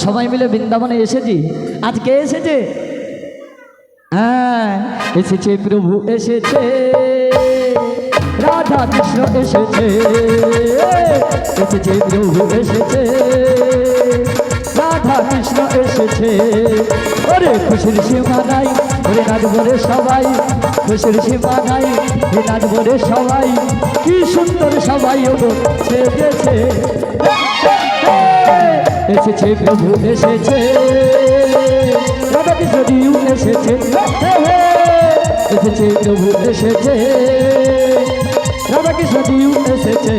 সবাই মিলে বৃন্দাবনে এসেছি। আজ কে এসেছে? হ্যাঁ, এসেছে প্রভু এসেছে, রাধা কৃষ্ণ এসেছে, এসেছে প্রভু এসেছে, রাধা কৃষ্ণ এসেছে। ওরে খুশির সীমা নাই, ওরে নাচবো রে সবাই, খুশির সীমা নাই, ওরে নাচবো রে সবাই। কি সুন্দর সবাই ওগো সেজেছে, এসেছে প্রভু এসেছে, রাধা কৃষ্ণ জিউ এসেছে, এসেছে প্রভু এসেছে, রাধা কৃষ্ণ জিউ এসেছে।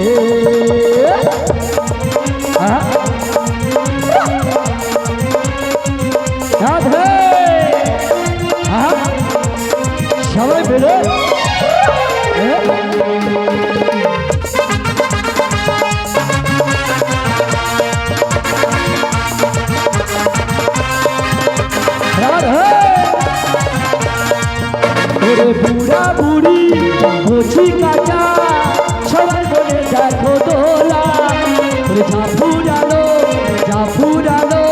রাধে সবাই বেরো। বুড়া বুড়ি কচি কাঁচা সবাই বলে দেখো দোলা, যা ফুরালো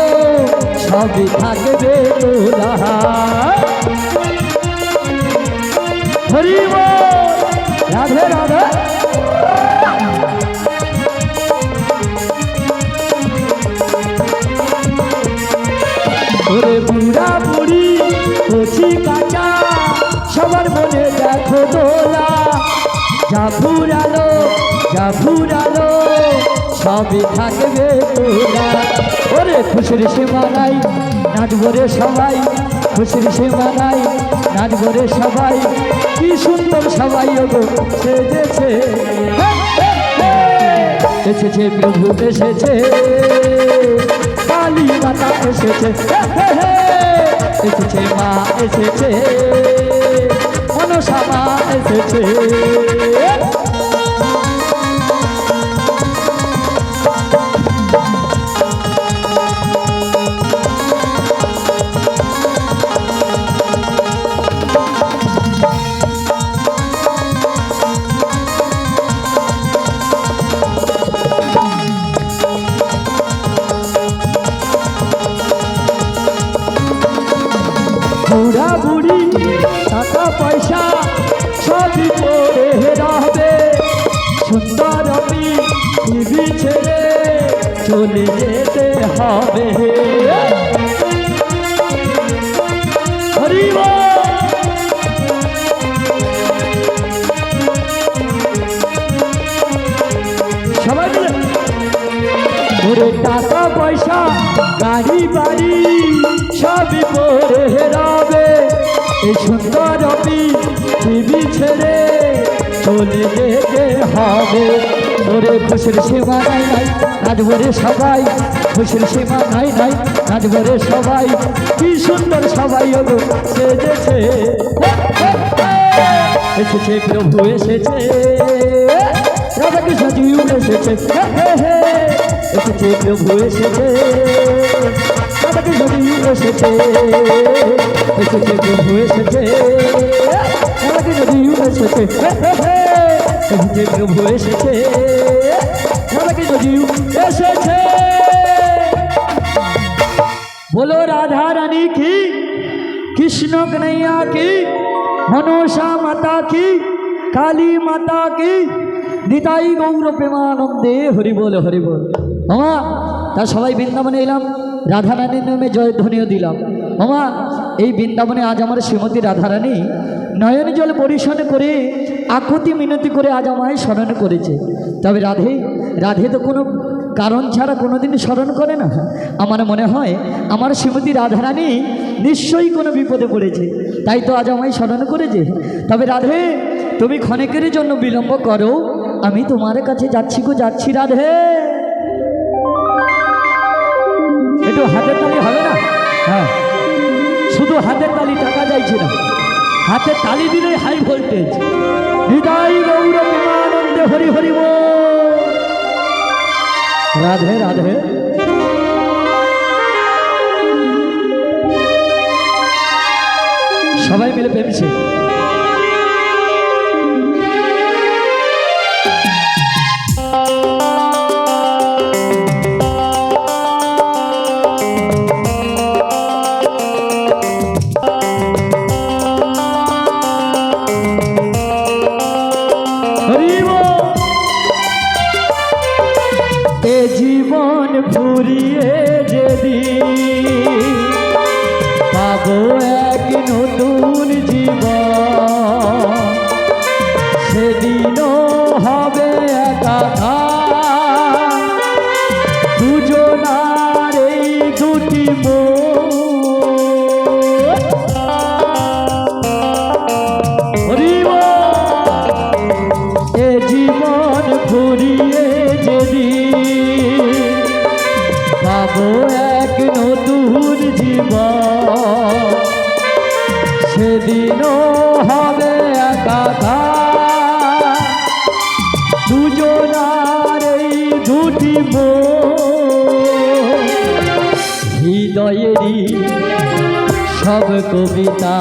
সবই থাকবে দোলা। হরি বল, রাধে রাধে। ওরে বুড়া বুড়ি কচি কাঁচা সবার মনে দেখো দোলা, যা ফুরালো সবই থাকবে তোলা। ওরে খুশির সীমা নাই, নাচবো রে সবাই, খুশির সীমা নাই, নাচবো রে সবাই। কি সুন্দর সবাই ওগো সেজেছে, এসেছে প্রভু এসেছে, কালী মাতা এসেছে, এসেছে মা এসেছে, মনসা মা এসেছে। বুড়া বুড়ি টাকা পয়সা সবই পড়ে রবে, সুন্দর পৃথিবী ছেড়ে চলে যেতে হবে। হরি বল, সবাই মিলে। ওরে টাকা পয়সা গাড়ি বাড়ি সবই পড়ে রবে, এই সুন্দর পৃথিবী ছেড়ে চলে যেতে হবে। ওরে খুশির সীমা নাই নাই, নাচবো রে সবাই, খুশির সীমা নাই নাই, নাচবো রে সবাই। কি সুন্দর সবাই ওগো সেজেছে, এসেছে প্রভু এসেছে, রাধা কৃষ্ণ জিউ এসেছে, এসেছে প্রভু এসেছে, রাধা কৃষ্ণ জিউ এসেছে, এসেছে প্রভু এসেছে, রাধা কৃষ্ণ জিউ এসেছে, এসেছে প্রভু এসেছে, রাধা কৃষ্ণ জিউ এসেছে। बोलो राधा रानी की, कृष्ण कन्हैया की, मनोषा माता की, काली माता की, নিতাই গৌর প্রেমানন্দে। হরি বল হরি বল। মামা তা সবাই বৃন্দাবনে এলাম, রাধারানীর নামে জয়ধ্বনিও দিলাম। মামা এই বৃন্দাবনে আজ আমার শ্রীমতী রাধারানী নয়ন জল পরিশন করে আকুতি মিনতি করে আজ আমায় স্মরণ করেছে। তবে রাধে তো কোনো কারণ ছাড়া কোনোদিন স্মরণ করে না। আমার মনে হয় আমার শ্রীমতী রাধারানী নিশ্চয়ই কোনো বিপদে পড়েছে, তাই তো আজ আমায় স্মরণ করেছে। তবে রাধে তুমি ক্ষণেকের জন্য বিলম্ব করো, আমি তোমার কাছে যাচ্ছি গো, যাচ্ছি রাধে। একটু হাতের তালি হবে না? হ্যাঁ, শুধু হাতের তালি, টাকা যাইছে না, হাতের তালি দিলে হাই ভোল্টেজ। হৃদয় গৌর প্রেমানন্দে হরি হরি বল। রাধে রাধে। সবাই মিলে প্রেমছে। জীবন সেদিনও হবে একাকার দুজনার এই দুটি হৃদয়েরই সব কবিতা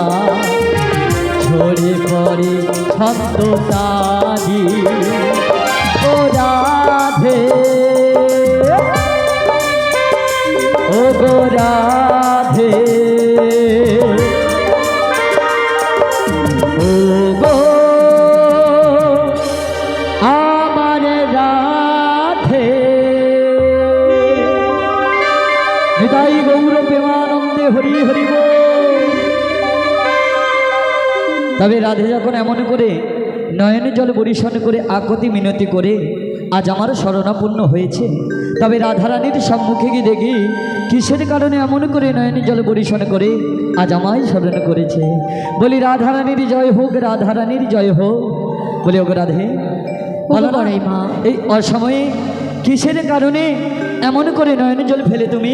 ঝরে পড়ে ছন্দ তারি ও রাধে ও গো রাধে ও গো আমার রাধে নিতাই গৌর প্রেমানন্দে হরি হরি বল। তবে রাধে যখন এমন করে নয়নে জল বরিশন করে আকতি মিনতি করে আজ আমার শরণাপন্ন হয়েছে, তবে রাধারানীর সম্মুখে গিয়ে দেখি কিসের কারণে এমন করে নয়নে জল বরিশন করে আজ আমায় স্মরণ করেছে। বলি রাধারানীর জয় হোক, রাধারানীর জয় হোক। বলি ওগো রাধে বলো না মা, এই অসময়ে কিসের কারণে এমন করে নয়নে জল ফেলে তুমি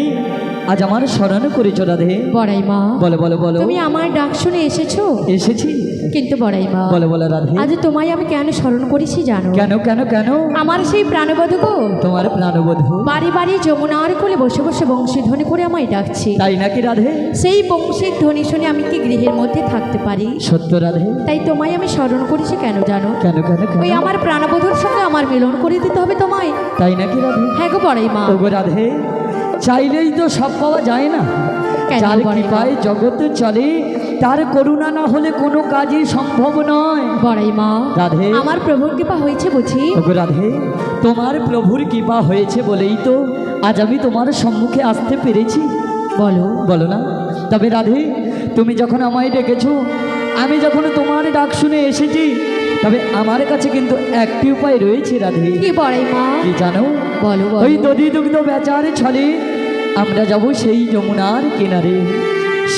আজ আমার স্মরণ করেছো রাধে? বড়াই মা বলো বলো বলো। তুমি আমার ডাক শুনে এসেছো? এসেছি। কিন্তু বড়াই মা বলো বলো রাধে, আজ তোমায় আমি কেন স্মরণ করেছি জানো? কেন কেন কেন? আমার সেই প্রাণবধূ গো, তোমার প্রাণবধূ বাড়ি বাড়ি যমুনার কোলে বসে বসে বংশী ধ্বনি করে আমায় ডাকছে। তাই নাকি রাধে? সেই বংশীর ধ্বনি শুনে আমি কি গৃহের মধ্যে থাকতে পারি? সত্য রাধে। তাই তোমায় আমি স্মরণ করেছি কেন জানো? কেন কেন কেন? ওই আমার প্রাণবধূর সঙ্গে আমার মিলন করে দিতে হবে তোমায়। তাই নাকি রাধে? হ্যাঁ গো বড়াই মা। ওগো রাধে, চাইলেই তো সব পাওয়া যায় না। যার কৃপায় জগতে চলে তার করুণা না হলে কোনো কাজই সম্ভব নয়। বড়াই মা রাধে, আমার প্রভুর কৃপা হয়েছে বুঝি? ওগো রাধে, তোমার প্রভুর কৃপা হয়েছে বলেই তো আজ আমি তোমার সম্মুখে আসতে পেরেছি। বলো বলো না। তবে রাধে, তুমি যখন আমায় ডেকেছো, আমি যখন তোমার ডাক শুনে এসেছি, তবে আমার কাছে কিন্তু একটি উপায় রয়েছে রাধে। কি বড়াই মা? কি জানো? বলো ওই দধি দুগ্ধ বেচার ছলে আমরা যাব সেই যমুনার কিনারে,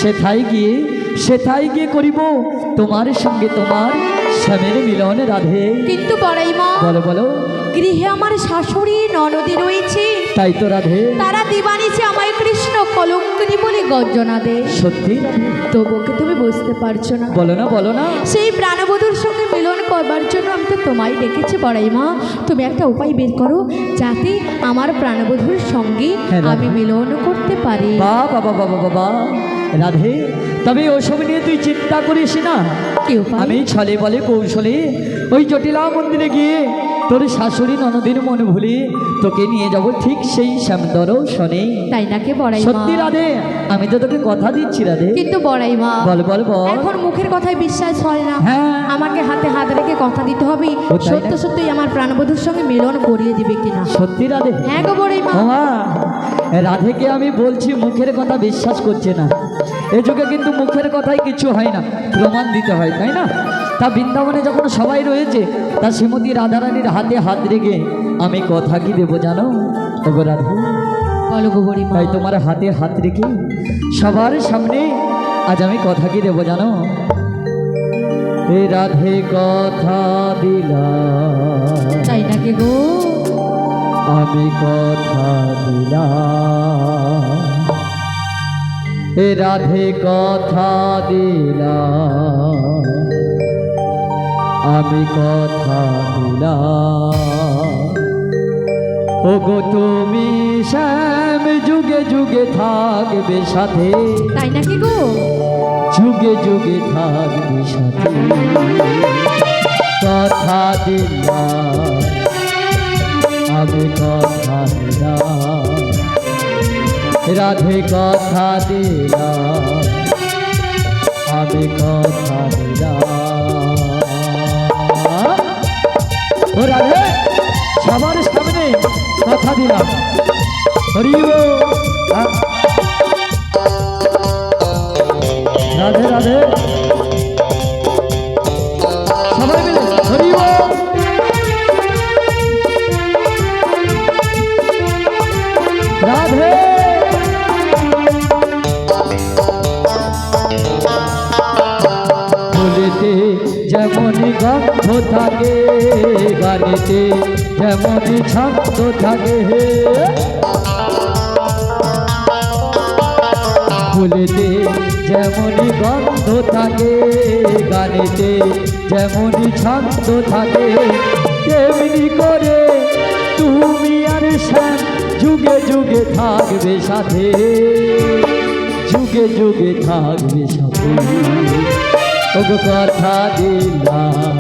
সেথায় গিয়ে করিব তোমার সঙ্গে তোমার স্বামীর মিলন রাধে। কিন্তু বড়াই মা বলো বলো। গৃহে আমার শাশুড়ি ননদী রয়েছে, তাই তো রাধে। তারা দিবানিছে আমায় কৃষ্ণ কলঙ্কিনী বলে গর্জনা দেয়। সত্যি তবুকে তুমি বুঝতে পারছো না? বলো না বলো না। সেই প্রাণবধূর সঙ্গে মিলন করবার জন্য আমি তো তোমায় ডেকেছি বড়াই মা। তুমি একটা উপায় বের করো যাতে আমার প্রাণবধূর সঙ্গে আমি মিলন করতে পারি। বাবা বাবা বাবা রাধে, তবে ওসব নিয়ে তুই চিন্তা করিস না। কি উপায়? আমি ছলে বলে কৌশলে ওই জটিলা মন্দিরে গিয়ে তোর শাশুড়ি ননদিন মন ভুলে তোকে নিয়ে যাব ঠিক সেই শ্যামদর শনে। তাই নাকি বড়াই মা? সত্যি রাধে, আমি তো তোকে কথা দিচ্ছি রাধে। কিন্তু বড়াই মা বল বল বল। এখন মুখের কথায় বিশ্বাস হয় না। হ্যাঁ, আমাকে হাতে হাত রেখে কথা দিতে হবে সত্য সত্যই আমার প্রাণবধূর সঙ্গে মিলন করিয়ে দিবে কিনা। সত্যি রাধে? হ্যাঁ গো বড়াই মা। ওমা, রাধেকে আমি বলছি মুখের কথা বিশ্বাস করছে না। এ যুগে কিন্তু মুখের কথাই কিছু হয় না, প্রমাণ দিতে হয়, তাই না? তা বৃন্দাবনে যখন সবাই রয়েছে, তা শ্রীমতী রাধারানীর হাতে হাত রেখে আমি কথা কি দেবো জানো? ওগো রাধে, বলো গো বড়ি মা। তাই তোমার হাতে হাত রেখে সবার সামনে আজ আমি কথা কি দেবো জানো? এ রাধে কথা দিলাম। তাই নাকি গো? আমি কথা দিলাম। এ রাধে কথা দিলাম। আমি কথা দিলাম। ওগো তুমি শ্যাম যুগে যুগে থাকবে সাথে। তাই নাকি গো? যুগে যুগে থাকবে সাথে। কথা দিলাম। আমি কথা দিলাম। রাধে কথা দিলাম। আমি কথা দিলাম। ও রাধে, সবার সামনে কথা দিলাম। হরি বল। রাধে রাধে, সবাই মিলে হরি বল। রাধে ফুলেতে যেমনই গন্ধ থাকে, গানেতে যেমনই ছন্দ থাকে, ফুলেতে যেমনই গন্ধ থাকে, গানেতে যেমনই ছন্দ থাকে, তেমনি করে তুমি আর শ্যাম যুগে যুগে থাকবে সাথে, যুগে যুগে থাকবে সাথে। ওগো কথা দিলাম,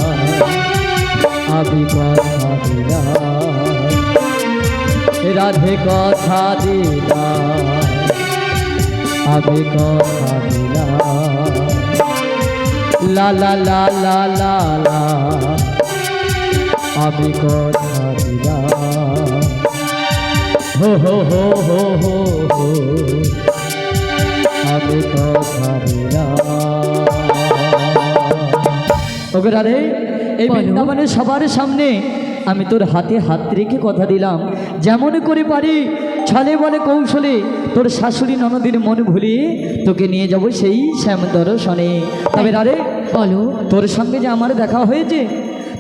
আমি কথা দিলাম, রাধে কথা দিলাম, আমি কথা দিলাম, লা লা লা লা লা লা, আমি কথা দিলাম, হো হো হো হো হো হো, আমি কথা দিলাম। ওগো রাধে, এই বলো। বৃন্দাবনের সবার সামনে আমি তোর হাতে হাত রেখে কথা দিলাম, যেমন করে পারি ছলে বলে কৌশলে তোর শাশুড়ি ননদের মন ভুলিয়ে তোকে নিয়ে যাব সেই শ্যাম দর্শনে। তবে রাধে বলো। তোর সঙ্গে যে আমার দেখা হয়েছে,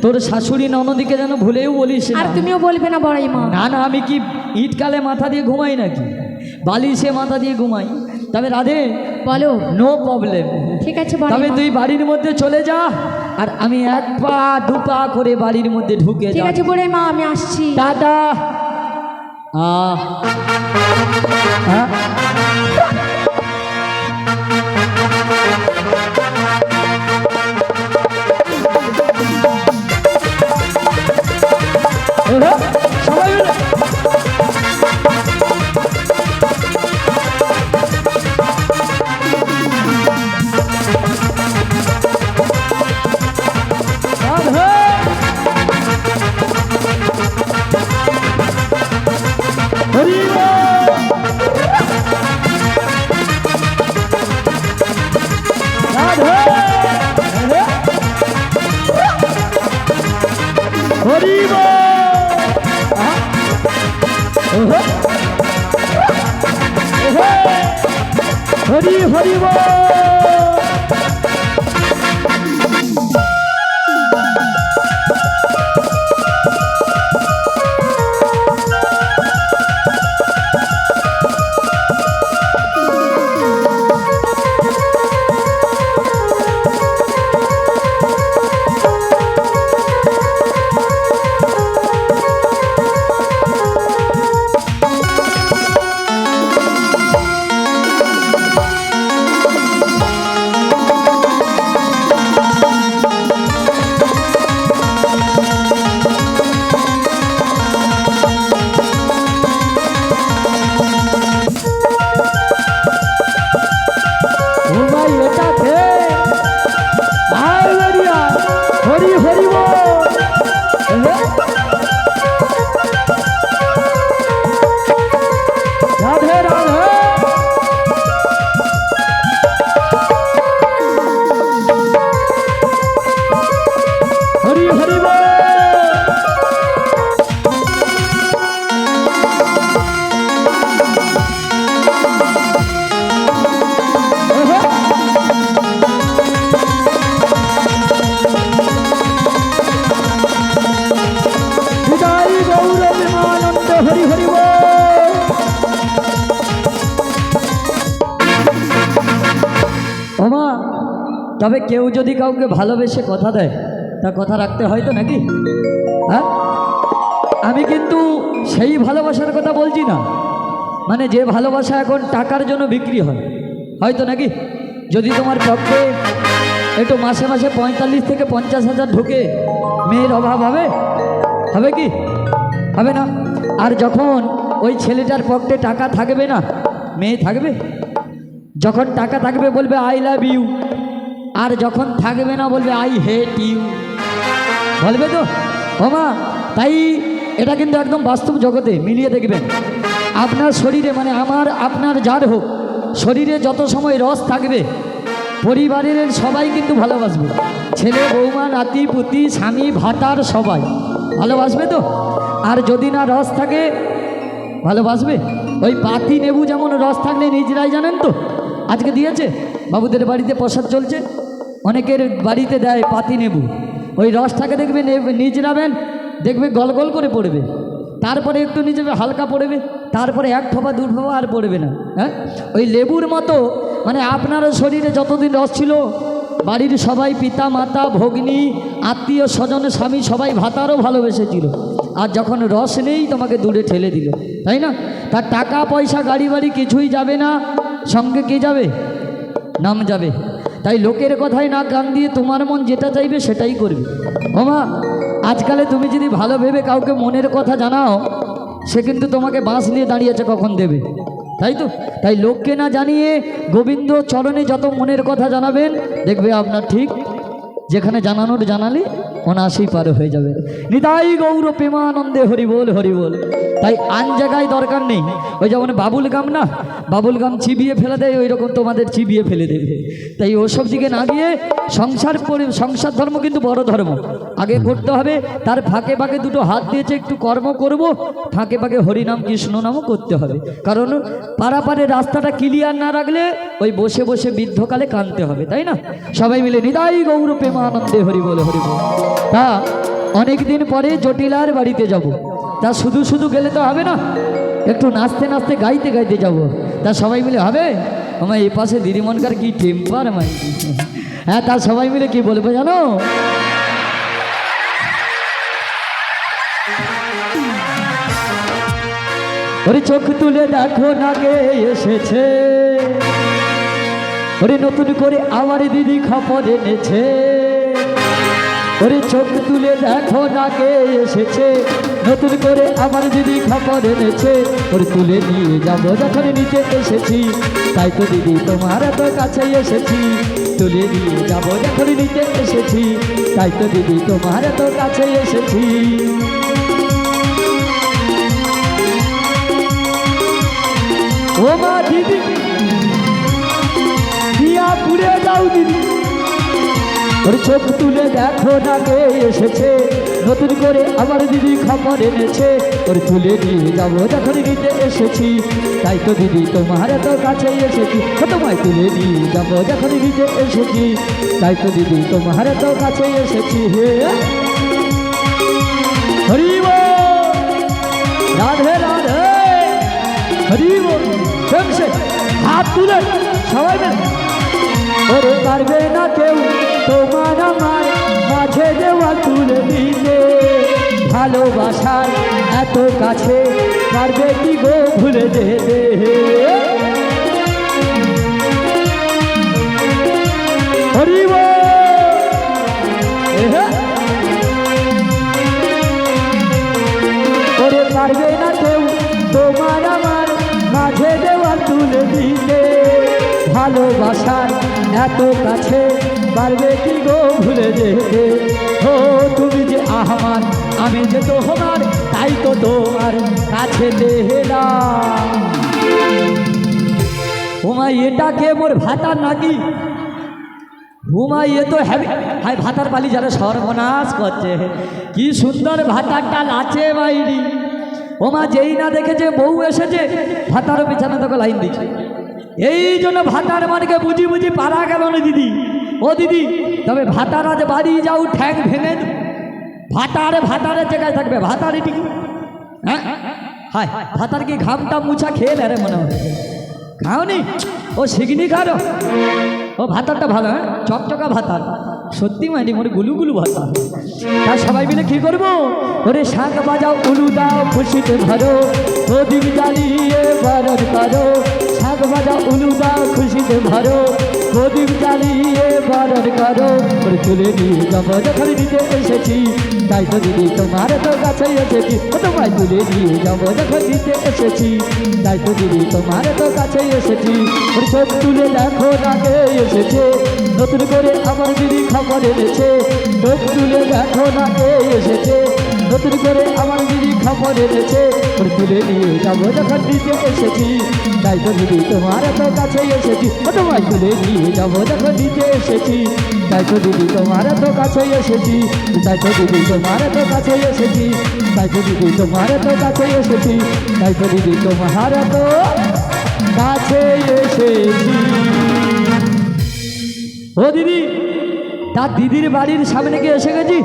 তোর শাশুড়ি ননদিকে যেন ভুলেও বলিস না। আর তুমিও বলবে না বড়াই মা। না না, আমি কি ইটকালে মাথা দিয়ে ঘুমাই নাকি, বালিশে মাথা দিয়ে ঘুমাই। তবে রাধে বলো। No problem. ঠিক আছে বড়াই তবে মা। তুই বাড়ির মধ্যে চলে যা, আর আমি এক পা দু পা করে বাড়ির মধ্যে ঢুকে ঠিক যা। আছে বড়াই মা, আমি আসছি। টাটা। হ্যাঁ সবাই মিলে। রাধে। হরি বল। রাধে। হরি বল। হরি হরি বল। হরি হরি বল। রাধে রাধে। হরি হরি বল। বিদায় গৌর প্রেমানন্দ হরি হরি বল। ওমা, তবে কেউ যদি কাউকে ভালোবেসে কথা দেয়, তা কথা রাখতে হয় তো নাকি? হ্যাঁ, আমি কিন্তু সেই ভালোবাসার কথা বলছি না, মানে যে ভালোবাসা এখন টাকার জন্য বিক্রি হয়, হয়তো নাকি? যদি তোমার পক্ষে একটু মাসে মাসে 45 থেকে 50,000 ঢুকে, মেয়ের অভাব হবে? হবে কি? হবে না। আর যখন ওই ছেলেটার পক্ষে টাকা থাকবে না, মেয়ে থাকবে? যখন টাকা থাকবে বলবে আই লাভ ইউ, আর যখন থাকবে না বলবে আই হেট ইউ, বলবে তো? ওমা, তাই এটা কিন্তু একদম বাস্তব জগতে মিলিয়ে দেখবেন। আপনার শরীরে, মানে আমার আপনার যার হোক, শরীরে যত সময় রস থাকবে, পরিবারের সবাই কিন্তু ভালোবাসবে। ছেলে, বৌমা, নাতি পুতি, স্বামী, ভাতার সবাই ভালোবাসবে তো? আর যদি না রস থাকে, ভালোবাসবে? ওই পাতি নেবু যেমন রস থাকলে নিজেরাই জানেন তো। আজকে দিয়েছে বাবুদের বাড়িতে প্রসাদ চলছে, অনেকের বাড়িতে দেয় পাতি নেবু, ওই রসটাকে দেখবে নিজরাবেন, দেখবে গল গল করে পড়বে, তারপরে একটু নিজে হালকা পড়বে, তারপরে এক ফোঁপা দু ফোঁপা আর পড়বে না। হ্যাঁ, ওই লেবুর মতো মানে আপনার শরীরে যতদিন রস ছিল, বাড়ির সবাই পিতা মাতা ভগ্নী আত্মীয় স্বজন স্বামী সবাই ভাতারও ভালোবেসেছিল, আর যখন রস নেই তোমাকে দূরে ঠেলে দিল, তাই না? তার টাকা পয়সা গাড়ি বাড়ি কিছুই যাবে না, সঙ্গে কে যাবে? নাম যাবে। তাই লোকের কথায় না কান দিয়ে তোমার মন যেটা চাইবে সেটাই করবে। ওমা, আজকালে তুমি যদি ভালো ভেবে কাউকে মনের কথা জানাও, সে কিন্তু তোমাকে বাঁশ নিয়ে দাঁড়িয়েছে কখন দেবে, তাই তো? তাই লোককে না জানিয়ে গোবিন্দ চরণে যত মনের কথা জানাবেন, দেখবে আপনার ঠিক যেখানে জানানোর জানালে অনায়াসেই পার হয়ে যাবে। নিতাই গৌর প্রেমানন্দে হরি বল হরি বল। তাই আন জায়গায় দরকার নেই। ওই যেমন বাবুল গাম না, বাবুল গাম চিবিয়ে ফেলে দেয়, ওই রকম তোমাদের চিবিয়ে ফেলে দেবে। তাই ওসব দিকে না গিয়ে সংসার ধর্ম কিন্তু বড় ধর্ম, আগে করতে হবে। তার ফাঁকে ফাঁকে দুটো হাত দিয়েছে, একটু কর্ম করব, ফাঁকে ফাঁকে হরিনাম কৃষ্ণ নামও করতে হবে। কারণ পারাপারে রাস্তাটা ক্লিয়ার না রাখলে ওই বসে বসে বৃদ্ধকালে কাঁদতে হবে, তাই না? সবাই মিলে নিতাই গৌর প্রেমানন্দে হরি বল হরি বল। তা অনেক দিন পরে জটিলার বাড়িতে যাব। তা শুধু শুধু গেলে তো হবে না, একটু নাচতে নাচতে গাইতে গাইতে যাব। তা সবাই মিলে হবে? আমার এই পাশে দিদিমনকার কি টেম্পার মাই। হ্যাঁ, তা সবাই মিলে কি বলবো জানো? ওরে চোখ তুলে দেখো না কে এসেছে, ওরে নতুন করে আমার দিদি খবর এনেছে। ওরে চোখ তুলে দেখো না কে এসেছে, নতুন করে আমার দিদি খবর এনেছে। ওরে তুলে নিয়ে যাবো যখন নিতে এসেছি, তাই তো দিদি তোমার এত কাছে এসেছি। তুলে নিয়ে যাবো যখন নিতে এসেছি, তাই তো দিদি তোমার এত কাছে এসেছি। ও মা দিদি, দিয়া পুড়ে যাও দিদি। ওর চোখ তুলে দেখো না কে এসেছে, নতুন করে আমার দিদি খবর এনেছে। ওর তুলে নিয়ে যাবো যখন নিতে এসেছি, তাই তো দিদি তোমার এত কাছে এসেছি। তোমায় তুলে নিয়ে যাবো যখন নিতে এসেছি, তাই তো দিদি তোমার এত কাছে এসেছি। হে হরি বল, রাধে রাধে, হরি বল। হাত তুলে সবাই মিলে। ওরে পারবে না কেউ তোমার আমার মাঝে দেওয়া তুলে দিতে, ভালোবাসার এত কাছে পারবে কি গো ভুলে যেতে। হরি বল। ওরে পারবে না কেউ তোমার আমার মাঝে দেওয়া তুলে দিতে, ভালোবাসার এত কাছে পারবে কি গো ভুলে যেতে। ও তুমি যে আমার, আমি যে তোমার, তাই তো তোমার কাছে দেহলাম। ওমা এটাকে মোর ভাতার নাকি? ওমা এ তো হ্যাভি হাই ভাতার পালি যারা সর্বনাশ করছে। কি সুন্দর ভাতারটা লাচে বাইরি। ওমা যেই না দেখেছে বউ এসেছে, ভাতারও বিছানা তোকে লাইন দিচ্ছে। এই জন্য ভাতার মানকে বুঝি বুঝি পারা গেল না দিদি। ও দিদি, তবে ভাতার আজ বাড়ি যাও ঠ্যাং ভেঙে ভাতারে জায়গায় থাকবে। ভাতারে ঠিক হ্যাঁ, হায় ভাতার কি ঘামটা মুছা খেয়ে নেয় রে মনে হয়? খাওনি? ও শিগনি খারো। ও ভাতারটা ভালো, হ্যাঁ চকচকা ভাতার, সত্যি মাইনি মোরে গুলু গুলু ভাতার। তা সবাই মিলে কি করবো? ওরে শাঁখ বাজাও, উলু দাও, খুশিতে ভরো, প্রদীপ জ্বালিয়ে বরণ করো। শাঁখ বাজাও, উলু দাও, খুশিতে ভরো, প্রদীপ জ্বালিয়ে বরণ করো। ওরে তুলে নিয়ে যাবো যখন নিতে এসেছি, তাই তো দিদি তোমার তো কাছে এসেছি। তোমায় তুলে নিয়ে যাবো যখন নিতে এসেছি, তাই তো দিদি তোমার তো কাছে এসেছি। ওর চোখ তুলে দেখো না কে এসেছে, নতুন করে আমার দিদি খবর এনেছে। চোখ তুলে দেখো না কে এসেছে, নতুন করে আমার দিদি খবর এনেছে। ওর তুলে নিয়ে যাবো যখন নিতে এসেছি, তাই তো দিদি তোমার তো কাছে এসেছি। তোমায় তুলে নিয়ে যাবো যখন নিতে এসেছি, তাই তো দিদি তোমার তো কাছে এসেছি। তাই তো দিদি তোমার তো কাছে এসেছি, তাই তো দিদি তোমার তো কাছে এসেছি, তাই তো দিদি তোমার তো কাছে এসেছি। ও দিদি, তার দিদির বাড়ির সামনে গিয়ে এসে গেছি।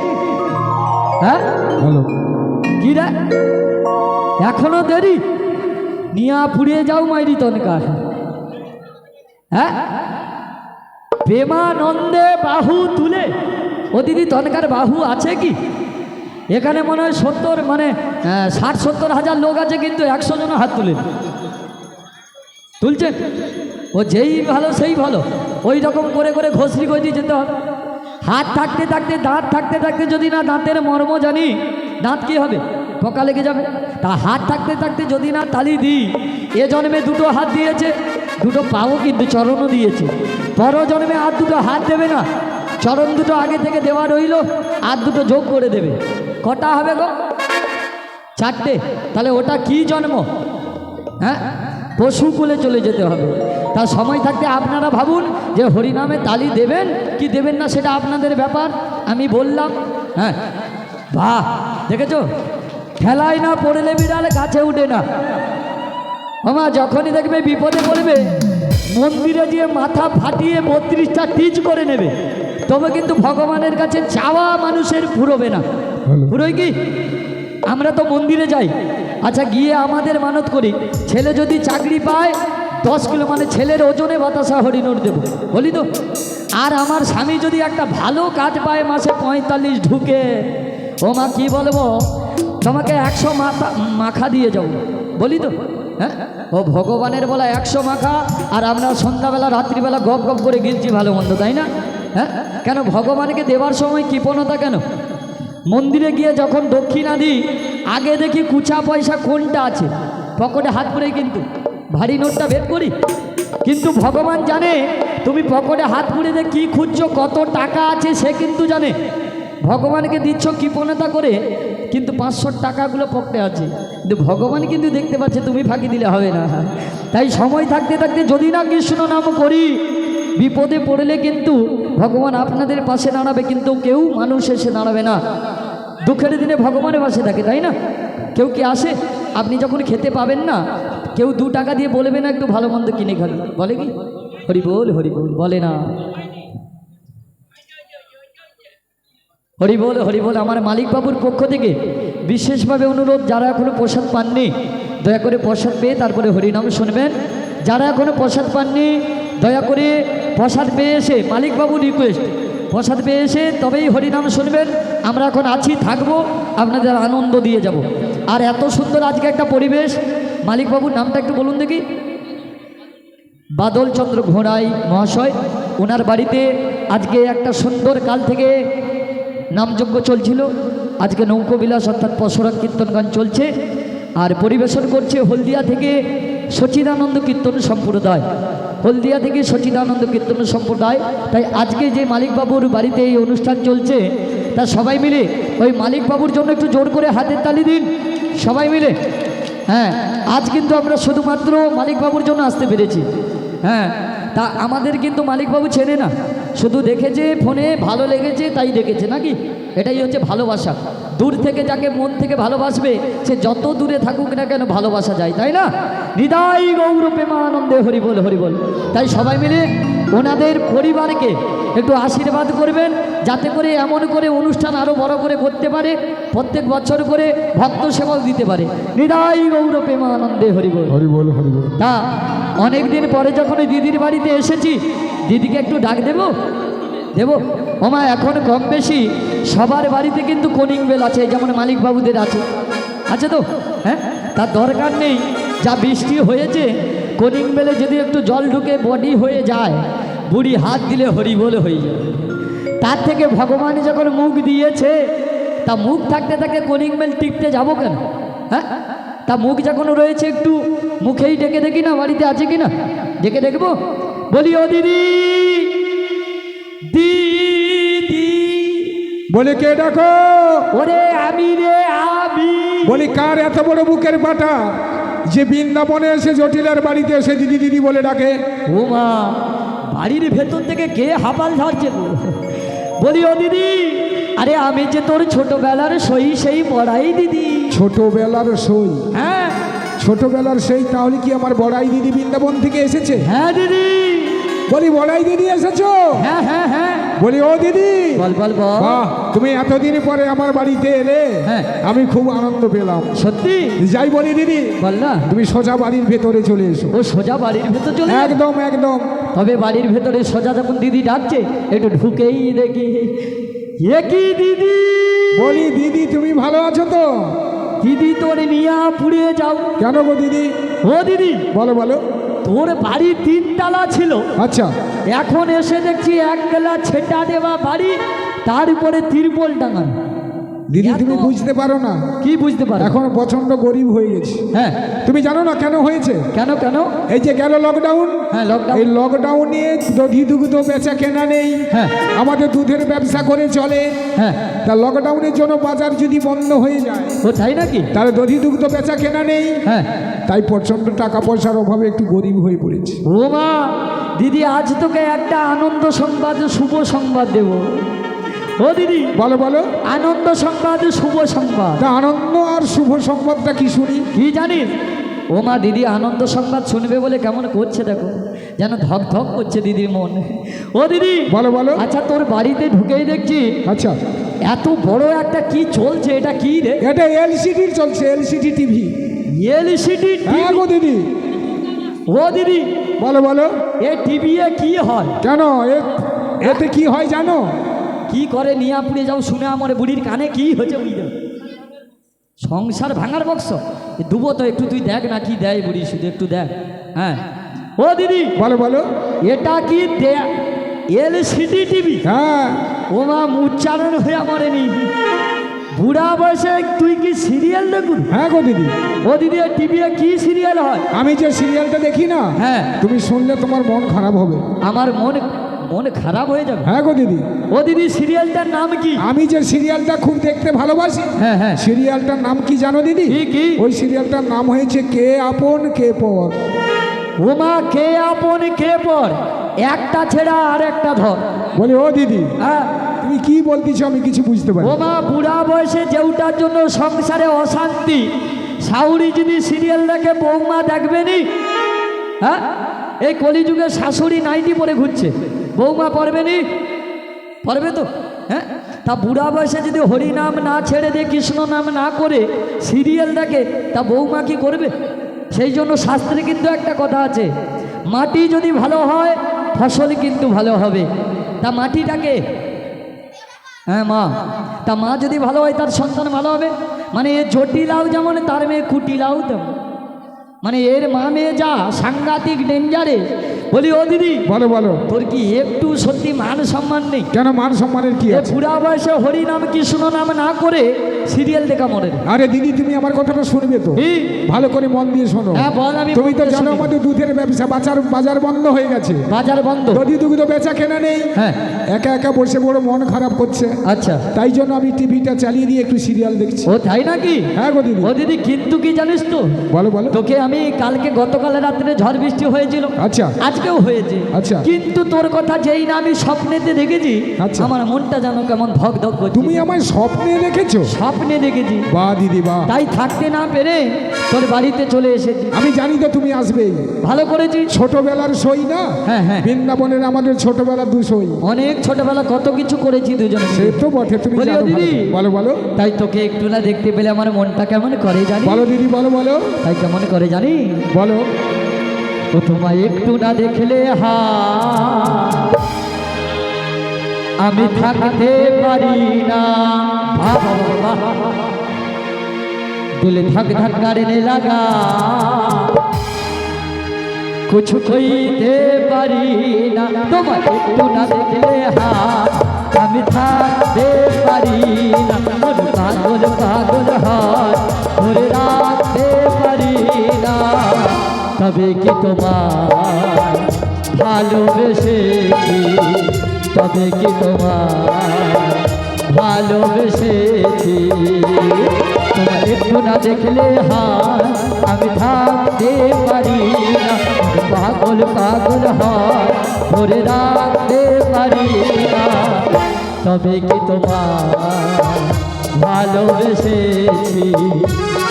হ্যাঁ বলো কি রে, এখনো দেরি? নিয়া পুড়িয়ে যাও মাইরি তনকার। হ্যাঁ, প্রেমানন্দে বাহু তুলে। ও দিদি তনকার বাহু আছে কি? এখানে মনে হয় 70 মানে 60-70 হাজার লোক আছে, কিন্তু 100 জন হাত তুলেন, তুলছেন। ও যেই ভালো সেই ভালো, ওই রকম করে করে ঘষলি গজি যেতে হবে। হাত থাকতে থাকতে, দাঁত থাকতে থাকতে যদি না দাঁতের মর্ম জানি, দাঁত কি হবে? পোকা লেগে যাবে। তা হাত থাকতে থাকতে যদি না তালি দিই, এ জন্মে 2টো হাত দিয়েছে, 2টো পাও কিন্তু চরণও দিয়েছে। পর জন্মে আর 2টো হাত দেবে না, চরণ 2টো আগে থেকে দেওয়া রইল, আর 2টো যোগ করে দেবে। কটা হবে গো? 4টে। তাহলে ওটা কি জন্ম? হ্যাঁ, পশুকুলে চলে যেতে হবে। তার সময় থাকতে আপনারা ভাবুন যে হরিনামে তালি দেবেন কি দেবেন না, সেটা আপনাদের ব্যাপার। আমি বললাম। হ্যাঁ, বাহ, দেখেছো? খেলায় না পড়লে বিড়াল গাছে উঠে না। আমা যখনই দেখবে বিপদে পড়বে, মন্দিরে গিয়ে মাথা ফাটিয়ে 32টা টিচ করে নেবে, তবে কিন্তু ভগবানের কাছে চাওয়া মানুষের ফুরোবে না। ফুরোয় কি? আমরা তো মন্দিরে যাই, আচ্ছা গিয়ে আমাদের মানত করি, ছেলে যদি চাকরি পায় 10 কিলো, মানে ছেলের ওজনে বাতাসা হরিণর দেবো, বলি তো। আর আমার স্বামী যদি একটা ভালো কাজ পায়, মাসে 45 ঢুকে, ও মা কি বলবো, তোমাকে 100 মাখা দিয়ে যাও, বলি তো। হ্যাঁ, ও ভগবানের বলা 100 মাখা, আর আমরা সন্ধ্যাবেলা রাত্রিবেলা গপ গপ করে গিলছি ভালো মন্দ, তাই না? হ্যাঁ, কেন ভগবানকে দেবার সময় কৃপণতা কেন? মন্দিরে গিয়ে যখন দক্ষিণা দিই, আগে দেখি কুচা পয়সা কোনটা আছে, পকেটে হাত পুরেই কিন্তু ভারী নোটটা বের করি। কিন্তু ভগবান জানে তুমি পকেটে হাত পুড়ে দিয়ে কী খুঁজছো, কত টাকা আছে সে কিন্তু জানে। ভগবানকে দিচ্ছ কৃপণতা করে, কিন্তু 500 টাকাগুলো পকেটে আছে, কিন্তু ভগবান কিন্তু দেখতে পাচ্ছে, তুমি ফাঁকি দিলে হবে না। তাই সময় থাকতে থাকতে যদি না কৃষ্ণ নাম করি, বিপদে পড়লে কিন্তু ভগবান আপনাদের পাশে দাঁড়াবে, কিন্তু কেউ মানুষ এসে দাঁড়াবে না। দুঃখের দিনে ভগবানের পাশে থাকে, তাই না? কেউ কি আসে? আপনি যখন খেতে পাবেন না, কেউ 2 টাকা দিয়ে বলবে না একটু ভালো মন্দ কিনে খাবে, বলে কি? হরি বল হরি বল, বলে না। হরি বল হরি বল। আমার মালিক বাবুর পক্ষ থেকে বিশেষভাবে অনুরোধ, যারা এখনো প্রসাদ পাননি দয়া করে প্রসাদ পেয়ে তারপরে হরিনাম শুনবেন। যারা এখনো প্রসাদ পাননি দয়া করে প্রসাদ পেয়ে এসে, মালিক বাবু রিকোয়েস্ট, প্রসাদ পেয়ে এসে তবেই হরিনাম শুনবেন। আমরা এখন আছি, থাকবো, আপনাদের আনন্দ দিয়ে যাব। আর এত সুন্দর আজকে একটা পরিবেশ। মালিক বাবুর নামটা একটু বলুন দেখি। বাদল চন্দ্র ঘোড়াই মহাশয়, ওনার বাড়িতে আজকে একটা সুন্দর কাল থেকে নামযজ্ঞ চলছিল। আজকে নৌকবিলাস অর্থাৎ পশরা কীর্তন গান চলছে, আর পরিবেশন করছে হলদিয়া থেকে সচিদানন্দ কীর্তন সম্প্রদায়। হলদিয়া থেকে সচিদানন্দ কীর্তন সম্প্রদায়। তাই আজকে যে মালিকবাবুর বাড়িতে এই অনুষ্ঠান চলছে, তা সবাই মিলে ওই মালিকবাবুর জন্য একটু জোর করে হাতের তালি দিন সবাই মিলে। হ্যাঁ, আজ কিন্তু আমরা শুধুমাত্র মালিকবাবুর জন্য আসতে পেরেছি। হ্যাঁ, তা আমাদের কিন্তু মালিকবাবু চেনে না, শুধু দেখেছে ফোনে, ভালো লেগেছে তাই দেখেছে, নাকি? এটাই হচ্ছে ভালোবাসা। দূর থেকে যাকে মন থেকে ভালোবাসবে, সে যত দূরে থাকুক না কেন ভালোবাসা যায়, তাই না? হৃদয় গৌর প্রেমানন্দে হরি বল হরি বল। তাই সবাই মিলে ওনাদের পরিবারকে একটু আশীর্বাদ করবেন, যাতে করে এমন করে অনুষ্ঠান আরও বড় করে করতে পারে, প্রত্যেক বছর করে ভক্ত সেবাও দিতে পারে। হৃদয় গৌর প্রেমানন্দে হরি বল হরি বল হরি বল। তা অনেকদিন পরে যখন দিদির বাড়িতে এসেছি, দিদিকে একটু ডাক দেবো। ওমা এখন কম বেশি সবার বাড়িতে কিন্তু কনিং বেল আছে, যেমন মালিক বাবুদের আছে তো। হ্যাঁ, তার দরকার নেই। যা বৃষ্টি হয়েছে, কনিং বেলে যদি একটু জল ঢুকে বডি হয়ে যায়, বুড়ি হাত দিলে হরি বলে হয়ে যায়। তার থেকে ভগবান যখন মুখ দিয়েছে, তা মুখ থাকতে থাকে কনিং বেল টিপতে যাবো কেন? হ্যাঁ, তা মুখ যখন রয়েছে একটু মুখেই ডেকে দেখি না বাড়িতে আছে কিনা, ডেকে দেখবো। বলি ও দিদি, দিদি বলে কে ডাকো? ওরে আমি রে আমি। বলি কার এত বড় বুকের পাটা যে বৃন্দাবনে এসে জটিলার বাড়িতে এসে দিদি দিদি বলে ডাকে? ও মা, বাড়ির ভেতর থেকে কে হাপাল ধরছে? বলি ও দিদি, আরে আমি যে তোর ছোটবেলার সই সেই বড়াই দিদি। ছোটবেলার সই? হ্যাঁ, ছোটবেলার সেই। তাহলে কি আমার বড়াই দিদি বৃন্দাবন থেকে এসেছে? হ্যাঁ দিদি। বলি বড়াই দিদি এসেছো? হ্যাঁ হ্যাঁ হ্যাঁ, বলি ও দিদি, বল বল বল। বাহ, তুমি এতদিন পরে আমার বাড়িতে এলে, হ্যাঁ। আমি খুব আনন্দ পেলাম। সত্যি? যাই বলি দিদি, বল না। তুমি সোজা বাড়ির ভেতরে চলে এসো। ও সোজা বাড়ির ভেতর চলে যাবে? একদম একদম। তবে বাড়ির ভেতরে সোজা যখন দিদি ডাকছে একটু ঢুকেই দেখি। এ কি দিদি? বলি দিদি, তুমি ভালো আছো তো? দিদি তোর নিয়া পুড়িয়ে যাও। কেন গো দিদি? ও দিদি, বলো বলো। তোর বাড়ি 3 তলা ছিল, আচ্ছা, এখন এসে দেখছি 1 তলা ছেটা দেওয়া বাড়ি, তার উপরে তিরপল টাঙানো। দিদি এত- তুমি বুঝতে পারো না, কি বুঝতে পারো? এখন প্রচন্ড গরিব হয়ে গেছি। হ্যাঁ, তুমি জানো না কেন হয়েছে? কেন কেন? এই যে গেল লকডাউন, হ্যাঁ লকডাউন। এই লকডাউনে দধি দুগ্ধ বেচা কেনা নেই, হ্যাঁ আমাদের দুধের ব্যবসা করে চলে। হ্যাঁ, তা লকডাউনের জন্য বাজার যদি বন্ধ হয়ে যায়, ও তাই নাকি? তাহলে দধি দুগ্ধ বেচা কেনা নেই, হ্যাঁ। তাই প্রচন্ড টাকা পয়সার অভাবে একটু গরিব হয়ে পড়েছে। ও মা, দিদি আজ তোকে একটা আনন্দ সংবাদ, শুভ সংবাদ দেব। ও দিদি, বলো বলো। আনন্দ সংবাদ, শুভ সংবাদ। তা আনন্দ আর শুভ সংবাদটা কি শুনি? কি জানিস? ও মা, দিদি আনন্দ সংবাদ শুনবে বলে কেমন করছে দেখো, যেন ধক ধক করছে দিদির মন। ও দিদি, বলো বলো। আচ্ছা তোর বাড়িতে ঢুকেই দেখছি আচ্ছা, এত বড় একটা কি চলছে, এটা কি রে? এটা এলসিডি চলছে, এলসিডি টিভি। এলসিডি হ্যাঁ গো দিদি। ও দিদি, বলো বলো। এ টিভি এ কি হয়? কেন এতে কি হয় জানো? কি করে নিয়া পুড়ে যাও শুনে আমার বুড়ির কানে কি হয়েছে বুঝতে? সংসার ভাঙার বক্স দুবো তো, একটু তুই দেখ না কি দেয় বুড়ি, শুধু একটু দেখ। হ্যাঁ ও দিদি, বলো বলো। এটা কি এলসিডি টিভি? হ্যাঁ। ও মা, উচ্চারণ হয়ে মরেনি। বুড়া বয়সে তুই কি সিরিয়াল দেখুন? হ্যাঁ গো দিদি। ও দিদি, টিভি কি সিরিয়াল হয়? আমি যে সিরিয়ালটা দেখি না, হ্যাঁ, তুমি শুনলে তোমার মন খারাপ হবে। আমার মন খারাপ হয়ে যাবে। হ্যাঁ গো দিদি। ও দিদি, সিরিয়ালটার নাম কি? আমি যে সিরিয়ালটা খুব দেখতে ভালোবাসি, হ্যাঁ হ্যাঁ, সিরিয়ালটার নাম কি জানো দিদি? কি কি? ওই সিরিয়ালটার নাম হয়েছে কে আপন কে পর। ও মা, কে আপন কে পর, একটা ছেড়া আর একটা ধর। বলি ও দিদি, হ্যাঁ, তুমি কি বলতেছো আমি কিছু বুঝতে পারি ও না। মা, বুড়া বয়সে যেউটার জন্য সংসারে অশান্তি, শাশুড়ি যদি সিরিয়াল দেখে বৌমা দেখবে নি? হ্যাঁ, এই কলিযুগে শাশুড়ি নাইটি পরে ঘুরছে, বৌমা পড়বে নি? পড়বে তো। হ্যাঁ, তা বুড়া বয়সে যদি হরি নাম না ছেড়ে দিয়ে কৃষ্ণ নাম না করে সিরিয়াল দেখে, তা বৌমা কি করবে? সেই জন্য শাস্ত্রে কিন্তু একটা কথা আছে, মাটি যদি ভালো হয় ফসল কিন্তু ভালো হবে। তা মাটিটাকে, হ্যাঁ মা, তা মা যদি ভালো হয় তার সন্তান ভালো হবে। মানে এ জটিলাও যেমন তার মেয়ে কুটিলাও তেমন, মানে এর মা মেয়ে যা সাংঘাতিক ডেঞ্জারে। বলি ও দিদি, বলো বলো। তোর কি একটু সত্যি মান সম্মান নেই? কেন মান সম্মানের কি এ আছে? বুড়া বয়সে হরি নাম কৃষ্ণ নাম না করে সিরিয়াল দেখা মরে। আরে দিদি, তুমি আমার কথাটা শুনবে তো? কি? ভালো করে মন দিয়ে শোনো। হ্যাঁ বল, আমি তুমি তো বলতে জানো শুনি। আমাদের দুধের ব্যবসা, বাজার বন্ধ হয়ে গেছে, বাজার বন্ধ। দধি দুগ্ধ বেচা কেনা নেই। হ্যাঁ, একা একা বসে বড় মন খারাপ করছে, আচ্ছা। তাই জন্য আমি টিভিটা চালিয়ে দিয়ে একটু সিরিয়াল দেখছি। ও তাই নাকি? হ্যাঁ গো দিদি। ও দিদি, কিন্তু কি জানিস তো, বলো বলো। তোকে আমি কালকে গতকাল রাত্রে ঝড় বৃষ্টি হয়েছিল, আচ্ছা আজকেও হয়েছে। আচ্ছা। কিন্তু তোর কথা যেই না আমি স্বপ্নেতে দেখেছি, আচ্ছা। আমার মনটা যেন কেমন ধক ধক করছে। তুমি আমায় স্বপ্নে দেখেছো? স্বপ্নে দেখেছি, বাহ দিদি বাহ। তাই থাকতে না পেরে তোর বাড়িতে চলে এসেছি। আমি জানি তো তুমি আসবেই। ভালো করেছি। ছোটবেলার সই না? হ্যাঁ হ্যাঁ, বৃন্দাবনের আমাদের ছোটবেলার দু সই। অনেক ছোটবেলা কত কিছু করেছি দুজনে। সে তো বটে, তুমি বলি ও জানো ভালো। দিদি। বলো বলো। তাই তোকে একটু না দেখতে পেলে আমার মনটা কেমন করে জানি। বলো দিদি, বলো বলো। তাই কেমন করে জানি, বলো। ও তোমায় একটু না দেখলে আমি থাকতে পারি না। দিল धक धक करने लगा, कुछ কইতে পারি না। তোমায় একটু না দেখলে আমি থাকতে পারি না। মন পাগল পাগল হয়, ধরে রাখতে পারি না। তবে কি তোমার ভালোবেসেছি, তবে কি তোমার ভালোবেসেছি। তোমার একটু না দেখলে আমি থাকতে পারি না। পাগল পাগল হয়, ধরে রাখতে পারি না। তবে কি তোমার ভালোবেসেছি,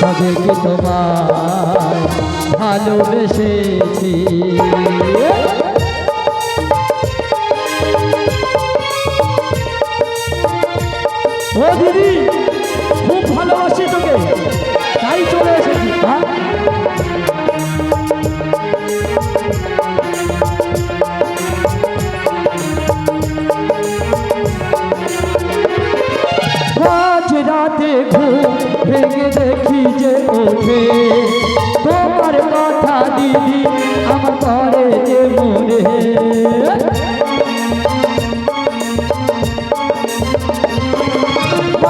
তবে কি তোমার ভালোবেসেছি।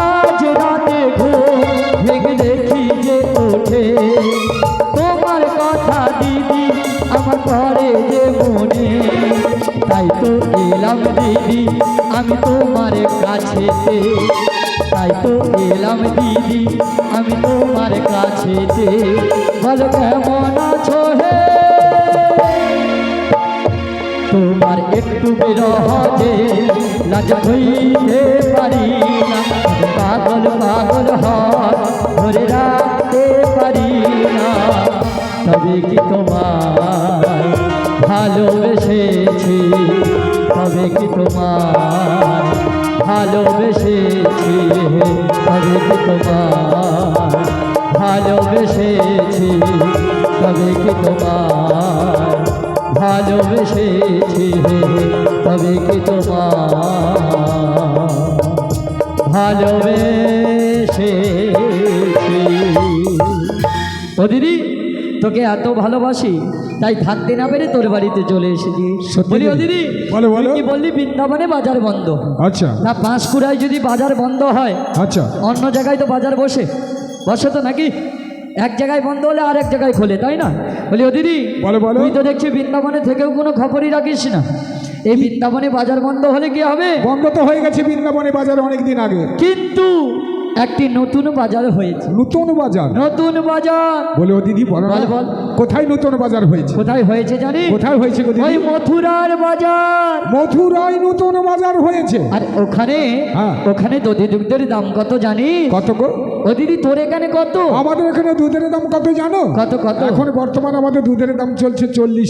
আজ রাতে ঘুম ভেঙে দেখি যে ওঠে তোমার কথা দিদি আমার পরে যে মনে, তাই তো এলাম দিদি আমি তোমার কাছেতে, তাই তো এলাম দিদি আমি তোমার কাছেতে। বলো কেমন আছো হে, তোমার একটু বিরহ যে লাজ হইতে পারি না, পাগল পাগল হয় ধরে রাখতে পারি না। তবে কি তোমার ভালোবেসেছি, তবে কি তোমার ভালোবেসেছি, তবে কি তোমার ভালোবেসেছি, তবে কি তোমার ভালোবেসেছি, তবে কি তোমার ভালোবেসেছি। ও দিদি, তোকে এত ভালোবাসি তাই থাকতে না পেরে তোর বাড়িতে চলে এসেছি। সত্যি বলি ও দিদি? দিদি, বলো, বলো। তুই কি বললি বৃন্দাবনে বাজার বন্ধ? আচ্ছা না পাঁশকুড়ায় যদি বাজার বন্ধ হয় আচ্ছা, অন্য জায়গায় তো বাজার বসে তো নাকি? এক জায়গায় বন্ধ হলে আর এক জায়গায় খোলে, তাই না? বলি ও দিদি, বলো, বলো। তুই তো দেখছি বৃন্দাবনে থেকেও কোনো খবরই রাখিস না। এই বৃন্দাবনে বাজার বন্ধ হলে কি হবে? বন্ধ তো হয়ে গেছে বৃন্দাবনে বাজার অনেক দিন আগে। কিন্তু একটি নতুন বাজার হয়েছে। নতুন বাজার? নতুন বাজার বলে ও দিদি বলো না। বল, বল। কোথায় নতুন বাজার হয়েছে? কোথায় হয়েছে জানি? কোথায় হয়েছে গো ওই দিদি? মথুরার বাজার। মথুরায় নতুন বাজার হয়েছে? আর ওখানে হ্যাঁ। ওখানে দধি দুগ্ধের দাম কত জানি? কত গো? ও দিদি, তোর এখানে কত? আমাদের এখানে দুধের দাম কত জানো? কত কত? এখন বর্তমানে আমাদের দুধের দাম চলছে 40